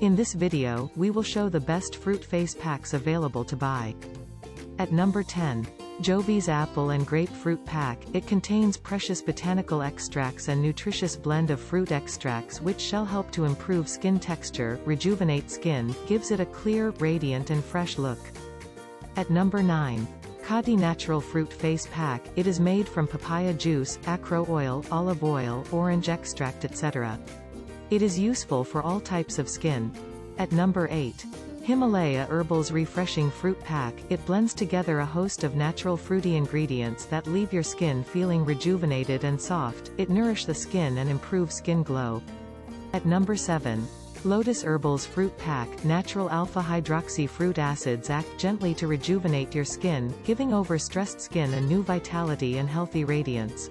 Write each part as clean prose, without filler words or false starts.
In this video, we will show the best fruit face packs available to buy. At number 10. Jovi's Apple and Grapefruit Pack. It contains precious botanical extracts and nutritious blend of fruit extracts which shall help to improve skin texture, rejuvenate skin, gives it a clear, radiant and fresh look. At number 9. Coddy Natural Fruit Face Pack. It is made from papaya juice, acro oil, olive oil, orange extract etc. It is useful for all types of skin. At number 8. Himalaya Herbals Refreshing Fruit Pack. It blends together a host of natural fruity ingredients that leave your skin feeling rejuvenated and soft. It nourishes the skin and improves skin glow. At number 7. Lotus Herbals Fruit Pack. Natural alpha-hydroxy fruit acids act gently to rejuvenate your skin, giving overstressed skin a new vitality and healthy radiance.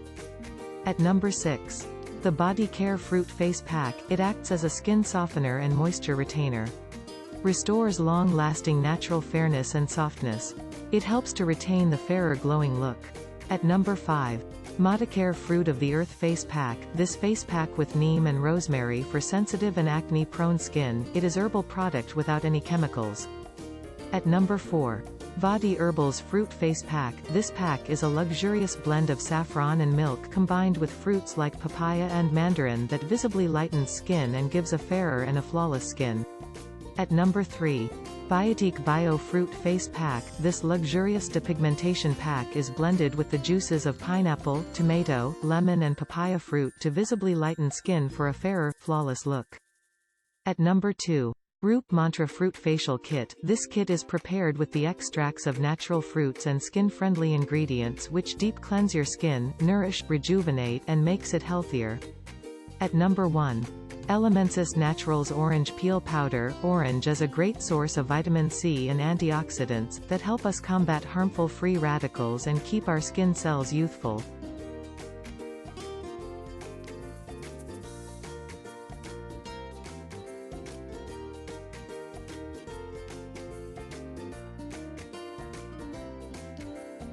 At number 6. The Modicare Fruit Face Pack. It acts as a skin softener and moisture retainer. Restores long-lasting natural fairness and softness. It helps to retain the fairer glowing look. At number 5. Modicare Fruit of the Earth Face Pack. This face pack with neem and rosemary for sensitive and acne-prone skin. It is herbal product without any chemicals. At number 4. Vaadi Herbals Fruit Face Pack. This pack is a luxurious blend of saffron and milk combined with fruits like papaya and mandarin that visibly lightens skin and gives a fairer and a flawless skin. At number 3. Biotique Bio Fruit Face Pack. This luxurious de-pigmentation pack is blended with the juices of pineapple, tomato, lemon and papaya fruit to visibly lighten skin for a fairer, flawless look. At number 2. Rupe Mantra Fruit Facial Kit. This kit is prepared with the extracts of natural fruits and skin-friendly ingredients which deep cleanse your skin, nourish, rejuvenate and makes it healthier. At number 1. Elemensis Naturals Orange Peel Powder. Orange is a great source of vitamin C and antioxidants that help us combat harmful free radicals and keep our skin cells youthful.